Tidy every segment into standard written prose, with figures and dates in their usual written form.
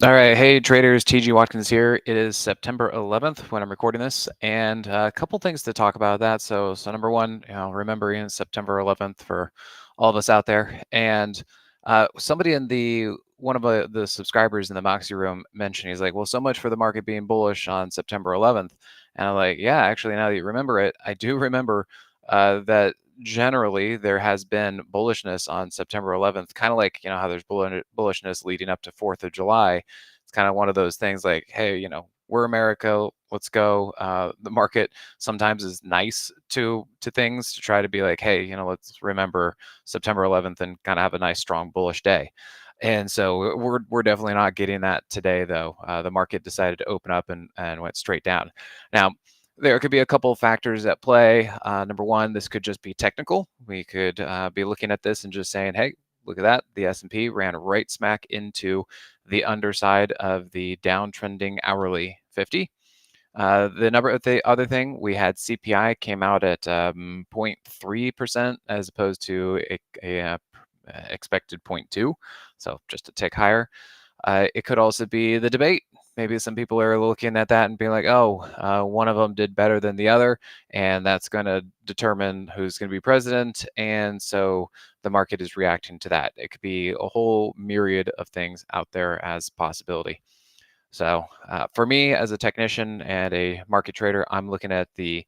All right, hey traders, TG Watkins here. It is September 11th when I'm recording this, and a couple things to talk about that. So number one, remembering September 11th for all of us out there. And somebody in one of the subscribers in the Moxie room mentioned, he's like, "Well, so much for the market being bullish on September 11th." And I'm like, "Yeah, actually, now that you remember it, I do remember that." Generally, there has been bullishness on September 11th, kind of like how there's bullishness leading up to 4th of July. It's kind of one of those things like, hey, we're America, let's go. The market sometimes is nice to things to try to be like, hey, let's remember September 11th and kind of have a nice strong bullish day. And so we're definitely not getting that today, though. The market decided to open up and went straight down. Now, there could be a couple of factors at play. Number one, this could just be technical. We could be looking at this and just saying, hey, look at that. The S&P ran right smack into the underside of the downtrending hourly 50. The other thing, we had CPI came out at 0.3% as opposed to a expected 0.2, so just a tick higher. It could also be the debate. Maybe some people are looking at that and being like, oh, one of them did better than the other, and that's going to determine who's going to be president. And so the market is reacting to that. It could be a whole myriad of things out there as possibility. So for me as a technician and a market trader, I'm looking at the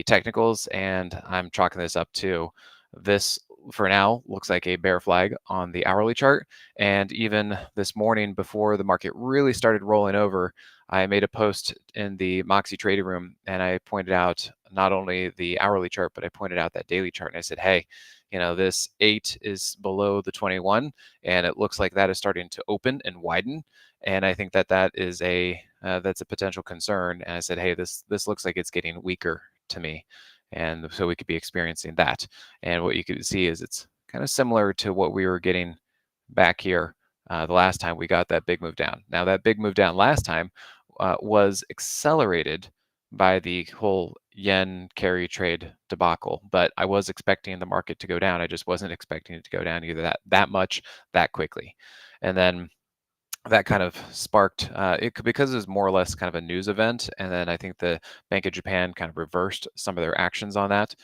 technicals, and I'm chalking this up to this for now looks like a bear flag on the hourly chart. And even this morning before the market really started rolling over, I made a post in the Moxie trading room and I pointed out not only the hourly chart, but I pointed out that daily chart. And I said, hey, this 8 is below the 21, and it looks like that is starting to open and widen. And I think that that is that's a potential concern. And I said, hey, this looks like it's getting weaker to me. And so we could be experiencing that. And what you could see is it's kind of similar to what we were getting back here the last time we got that big move down. Now, that big move down last time was accelerated by the whole yen carry trade debacle, but I was expecting the market to go down. I just wasn't expecting it to go down either that much that quickly. And then that kind of sparked it because it was more or less kind of a news event, and then I think the Bank of Japan kind of reversed some of their actions on that.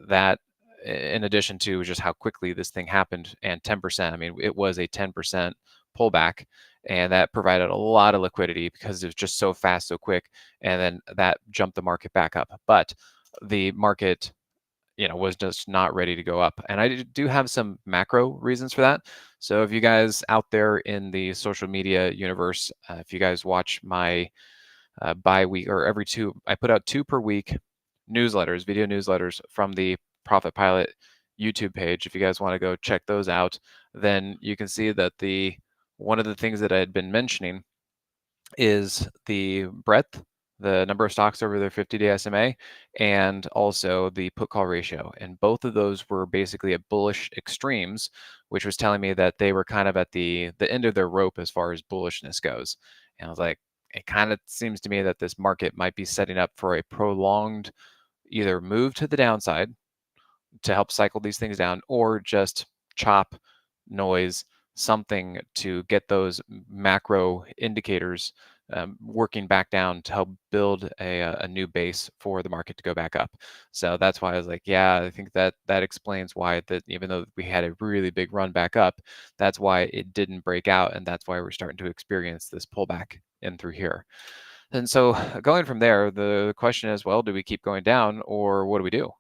That, in addition to just how quickly this thing happened, and 10%. I mean, it was a 10% pullback, and that provided a lot of liquidity because it was just so fast, so quick, and then that jumped the market back up. But the market was just not ready to go up. And I do have some macro reasons for that. So if you guys out there in the social media universe, if you guys watch my bi-week or every two, I put out 2 per week newsletters, video newsletters from the Profit Pilot YouTube page. If you guys want to go check those out, then you can see that one of the things that I had been mentioning is the breadth, the number of stocks over their 50-day SMA, and also the put call ratio. And both of those were basically at bullish extremes, which was telling me that they were kind of at the end of their rope as far as bullishness goes. And I was like, it kind of seems to me that this market might be setting up for a prolonged either move to the downside to help cycle these things down, or just chop noise, something to get those macro indicators working back down to help build a new base for the market to go back up. So that's why I was like, yeah, I think that explains why that even though we had a really big run back up, that's why it didn't break out, and that's why we're starting to experience this pullback in through here. And so going from there, the question is, well, do we keep going down or what do we do?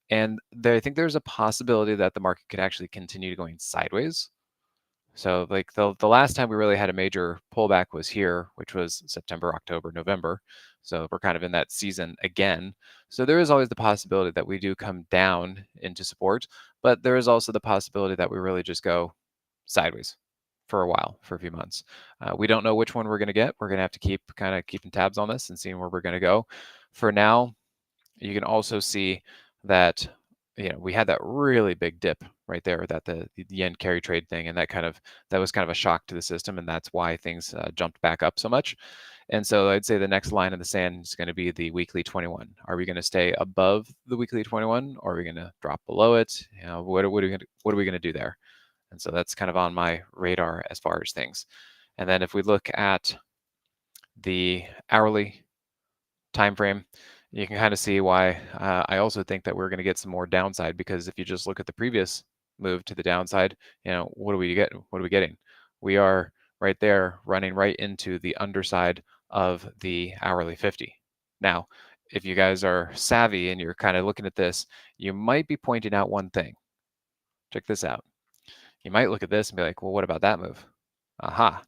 And I think there's a possibility that the market could actually continue going sideways. So like the last time we really had a major pullback was here, which was September, October, November. So we're kind of in that season again. So there is always the possibility that we do come down into support, but there is also the possibility that we really just go sideways for a while, for a few months. We don't know which one we're going to get. We're going to have to keep kind of keeping tabs on this and seeing where we're going to go. For now, you can also see that we had that really big dip right there, that the yen carry trade thing, and that was kind of a shock to the system, and that's why things jumped back up so much. And so I'd say the next line in the sand is going to be the weekly 21. Are we going to stay above the weekly 21, or are we going to drop below it? What are we going to do there? And so that's kind of on my radar as far as things. And then if we look at the hourly time frame, you can kind of see why I also think that we're going to get some more downside, because if you just look at the previous move to the downside, what do we get? What are we getting? We are right there running right into the underside of the hourly 50. Now, if you guys are savvy and you're kind of looking at this, you might be pointing out one thing. Check this out. You might look at this and be like, well, what about that move? Aha.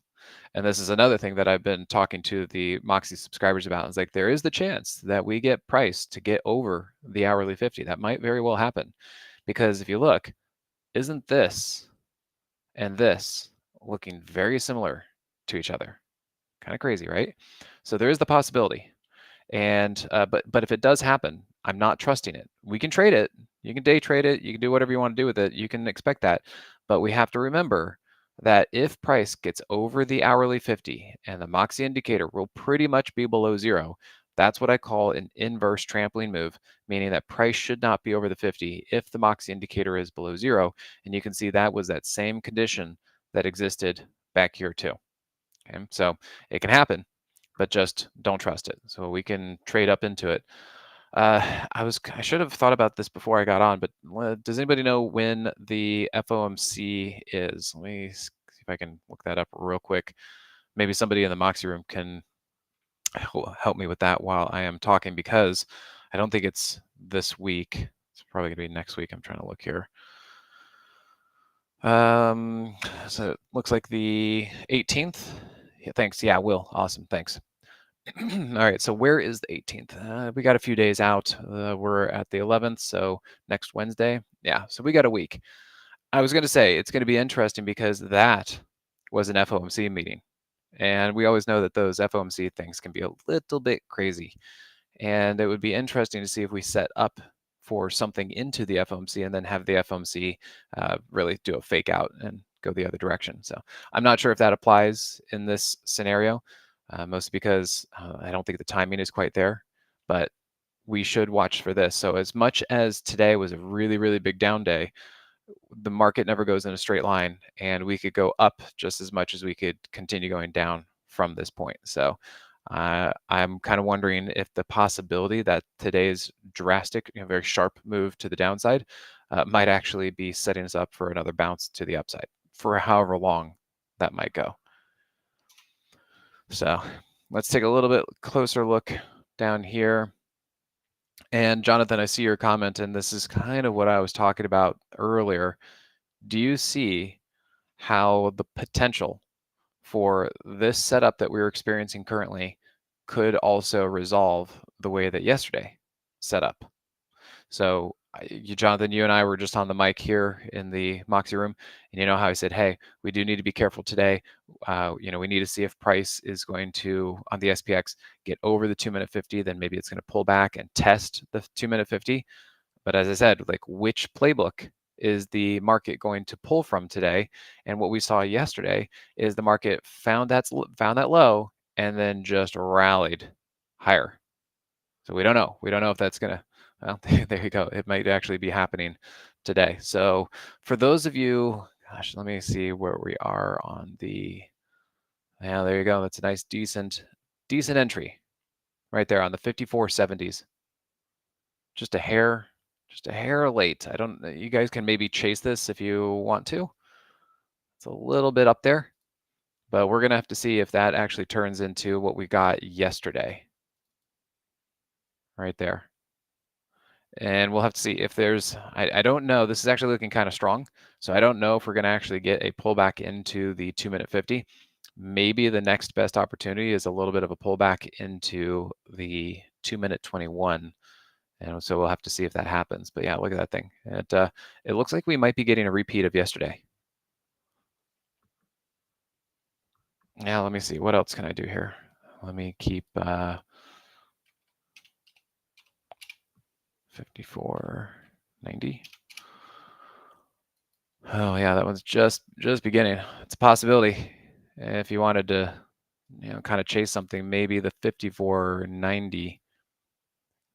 And this is another thing that I've been talking to the Moxie subscribers about. It's like, there is the chance that we get price to get over the hourly 50. That might very well happen, because if you look, isn't this and this looking very similar to each other? Kind of crazy, right? So there is the possibility. And but if it does happen, I'm not trusting it. We can trade it. You can day trade it. You can do whatever you want to do with it. You can expect that. But we have to remember that if price gets over the hourly 50 and the Moxie indicator will pretty much be below zero, that's what I call an inverse trampoline move, meaning that price should not be over the 50 if the Moxie indicator is below zero. And you can see that was that same condition that existed back here too. Okay, so it can happen, but just don't trust it. So we can trade up into it. I should have thought about this before I got on, but does anybody know when the FOMC is? Let me see if I can look that up real quick. Maybe somebody in the Moxie room can help me with that while I am talking, because I don't think it's this week. It's probably gonna be next week. I'm trying to look here. So it looks like the 18th. Yeah, thanks. Yeah, Will. Awesome. Thanks. All right, so where is the 18th? We got a few days out. We're at the 11th, so next Wednesday. Yeah, so we got a week. I was going to say it's going to be interesting because that was an FOMC meeting. And we always know that those FOMC things can be a little bit crazy. And it would be interesting to see if we set up for something into the FOMC and then have the FOMC really do a fake out and go the other direction. So I'm not sure if that applies in this scenario, mostly because I don't think the timing is quite there, but we should watch for this. So as much as today was a really, really big down day, the market never goes in a straight line, and we could go up just as much as we could continue going down from this point. So I'm kind of wondering if the possibility that today's drastic, very sharp move to the downside might actually be setting us up for another bounce to the upside for however long that might go. So let's take a little bit closer look down here. And Jonathan, I see your comment, and this is kind of what I was talking about earlier. Do you see how the potential for this setup that we're experiencing currently could also resolve the way that yesterday set up? So Jonathan, you and I were just on the mic here in the Moxie room, and you know how I said, hey, we do need to be careful today. We need to see if price is going to, on the SPX, get over the 2-minute 50, then maybe it's going to pull back and test the 2-minute 50. But as I said, like, which playbook is the market going to pull from today? And what we saw yesterday is the market found that low and then just rallied higher. So we don't know. We don't know if that's going to, well, there you go. It might actually be happening today. So for those of you, gosh, let me see where we are on the, yeah, there you go. That's a nice, decent entry right there on the 54.70s. Just a hair late. I don't, you guys can maybe chase this if you want to. It's a little bit up there, but we're going to have to see if that actually turns into what we got yesterday. Right there. And we'll have to see if there's, I don't know, this is actually looking kind of strong. So I don't know if we're going to actually get a pullback into the 2-minute 50. Maybe the next best opportunity is a little bit of a pullback into the 2-minute 21. And so we'll have to see if that happens. But yeah, look at that thing. It looks like we might be getting a repeat of yesterday. Yeah, let me see. What else can I do here? Let me keep 54.90. Oh yeah, that one's just beginning. It's a possibility. If you wanted to, kind of chase something, maybe the 54.90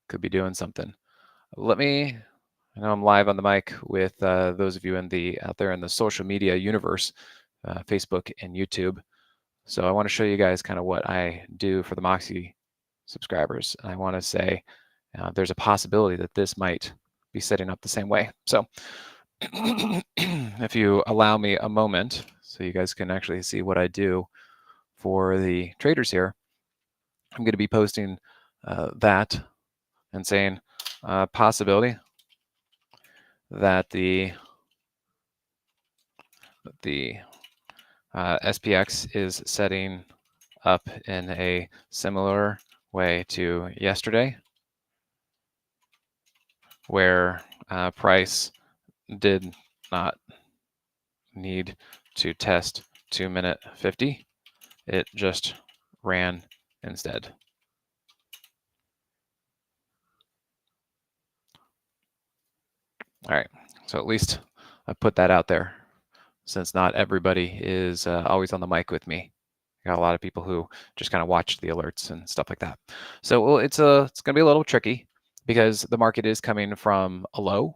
could be doing something. I know I'm live on the mic with those of you out there in the social media universe, Facebook and YouTube. So I want to show you guys kind of what I do for the Moxie subscribers. I want to say there's a possibility that this might be setting up the same way. So if you allow me a moment so you guys can actually see what I do for the traders here, I'm going to be posting that and saying possibility that the SPX is setting up in a similar way to yesterday, where price did not need to test 2-minute 50. It just ran instead. All right, so at least I put that out there, since not everybody is always on the mic with me. I got a lot of people who just kind of watch the alerts and stuff like that. So well, it's going to be a little tricky because the market is coming from a low,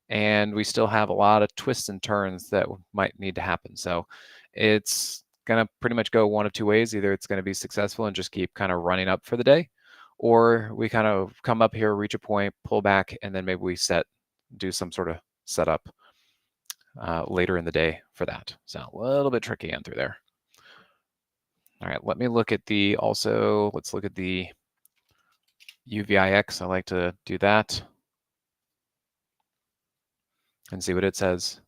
and we still have a lot of twists and turns that might need to happen. So it's going to pretty much go one of two ways. Either it's going to be successful and just keep kind of running up for the day, or we kind of come up here, reach a point, pull back, and then maybe we do some sort of setup later in the day for that. So a little bit tricky in through there. All right, let me look at let's look at the UVIX. I like to do that and see what it says.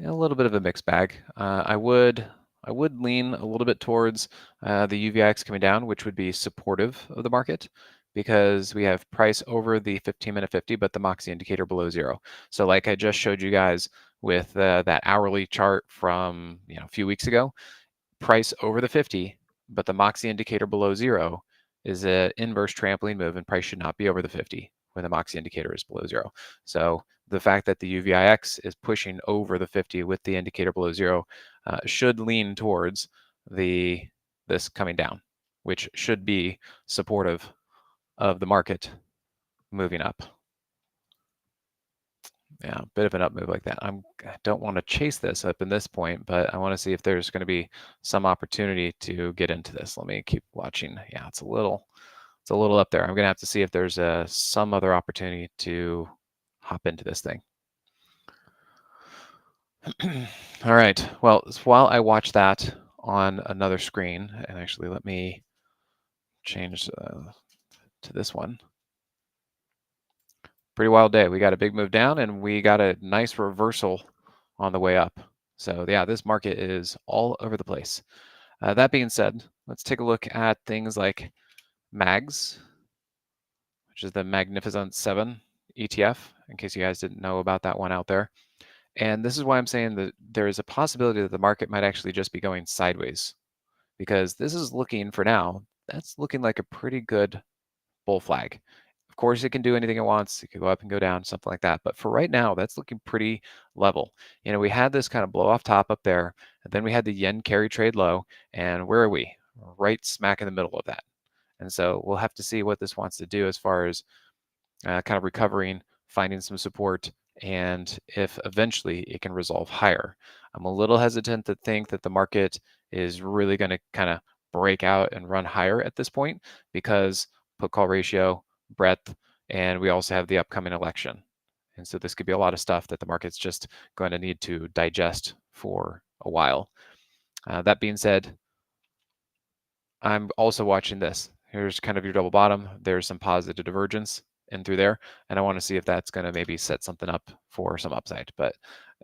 A little bit of a mixed bag. I would lean a little bit towards the UVIX coming down, which would be supportive of the market, because we have price over the 15-minute 50, but the Moxie indicator below 0. So like I just showed you guys with that hourly chart from a few weeks ago, price over the 50, but the Moxie indicator below 0 is an inverse trampoline move, and price should not be over the 50 when the Moxie indicator is below 0. So the fact that the UVIX is pushing over the 50 with the indicator below 0 should lean towards this coming down, which should be supportive of the market moving up. Yeah, a bit of an up move like that. I don't want to chase this up in this point, but I want to see if there's going to be some opportunity to get into this. Let me keep watching. Yeah, it's a little up there. I'm going to have to see if there's some other opportunity to hop into this thing. All right. Well, while I watch that on another screen, and actually let me change to this one. Pretty wild day. We got a big move down, and we got a nice reversal on the way up. So yeah, this market is all over the place. That being said, let's take a look at things like MAGS, which is the Magnificent 7 ETF, in case you guys didn't know about that one out there. And this is why I'm saying that there is a possibility that the market might actually just be going sideways, because this is looking, for now, that's looking like a pretty good bull flag. Of course, it can do anything it wants. It could go up and go down, something like that. But for right now, that's looking pretty level. We had this kind of blow off top up there, and then we had the yen carry trade low. And where are we? Right smack in the middle of that. And so we'll have to see what this wants to do as far as kind of recovering, finding some support, and if eventually it can resolve higher. I'm a little hesitant to think that the market is really going to kind of break out and run higher at this point, because put-call ratio, breadth, and we also have the upcoming election. And so this could be a lot of stuff that the market's just going to need to digest for a while. That being said, I'm also watching this. Here's kind of your double bottom. There's some positive divergence in through there, and I want to see if that's going to maybe set something up for some upside. But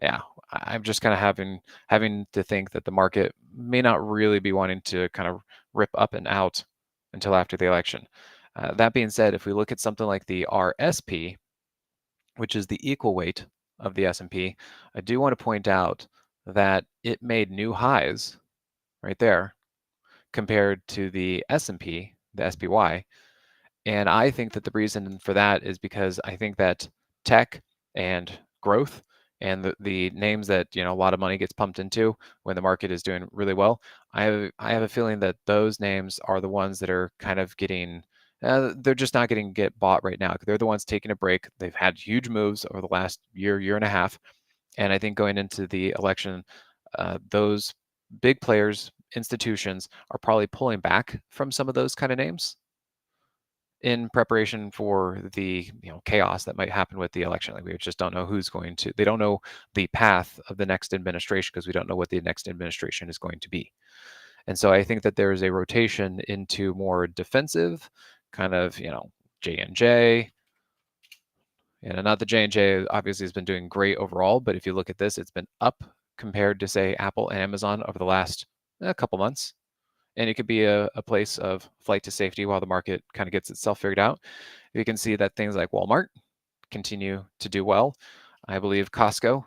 yeah, I'm just kind of having to think that the market may not really be wanting to kind of rip up and out until after the election. That being said, if we look at something like the RSP, which is the equal weight of the S&P, I do want to point out that it made new highs right there compared to the S&P, the SPY. And I think that the reason for that is because I think that tech and growth and the names that a lot of money gets pumped into when the market is doing really well, I have a feeling that those names are the ones that are kind of getting they're just not getting get bought right now. They're the ones taking a break. They've had huge moves over the last year and a half, and I think going into the election, those big players, institutions, are probably pulling back from some of those kind of names in preparation for the chaos that might happen with the election. Like, we just don't know who's going to. They don't know the path of the next administration because we don't know what the next administration is going to be. And so I think that there is a rotation into more defensive kind of, J&J. And not that J&J obviously has been doing great overall, but if you look at this, it's been up compared to, say, Apple and Amazon over the last couple months. And it could be a place of flight to safety while the market kind of gets itself figured out. You can see that things like Walmart continue to do well. I believe Costco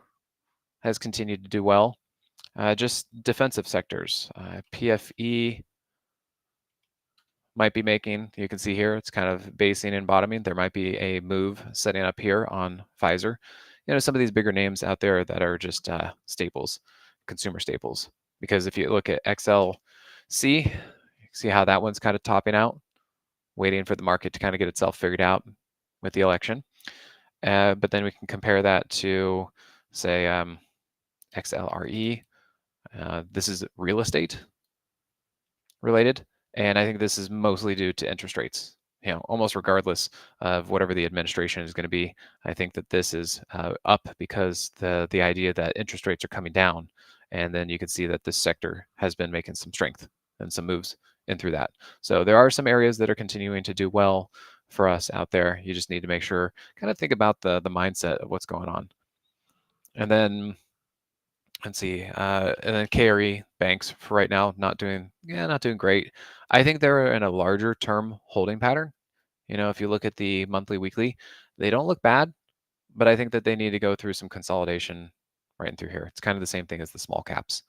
has continued to do well. Just defensive sectors. PFE might be making, you can see here, it's kind of basing and bottoming. There might be a move setting up here on Pfizer. Some of these bigger names out there that are just staples, consumer staples. Because if you look at XLC, you can see how that one's kind of topping out, waiting for the market to kind of get itself figured out with the election. But then we can compare that to, say, XLRE. This is real estate related. And I think this is mostly due to interest rates. Almost regardless of whatever the administration is going to be, I think that this is up because the idea that interest rates are coming down, and then you can see that this sector has been making some strength and some moves in through that. So there are some areas that are continuing to do well for us out there. You just need to make sure, kind of think about the mindset of what's going on. And then let's see, and then KRE banks for right now not doing great. I think they're in a larger term holding pattern. If you look at the monthly, weekly, they don't look bad, but I think that they need to go through some consolidation right in through here. It's kind of the same thing as the small caps.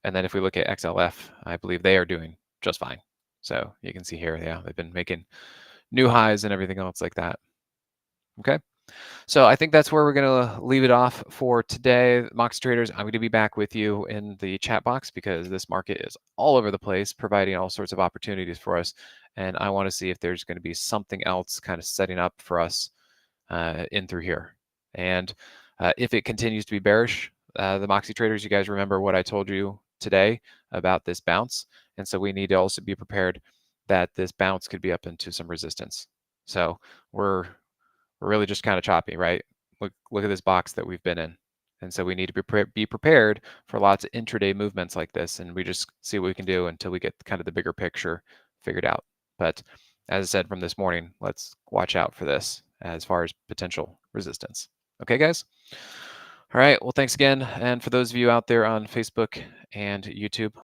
And then if we look at XLF, I believe they are doing just fine. So you can see here, yeah, they've been making new highs and everything else like that. Okay. So I think that's where we're going to leave it off for today. Mox traders, I'm going to be back with you in the chat box because this market is all over the place, providing all sorts of opportunities for us. And I want to see if there's going to be something else kind of setting up for us in through here. And if it continues to be bearish, the Moxie traders, you guys remember what I told you today about this bounce. And so we need to also be prepared that this bounce could be up into some resistance. So we're really just kind of choppy, right? Look at this box that we've been in. And so we need to be prepared for lots of intraday movements like this. And we just see what we can do until we get kind of the bigger picture figured out. But as I said from this morning, let's watch out for this as far as potential resistance. Okay, guys? All right. Well, thanks again. And for those of you out there on Facebook and YouTube,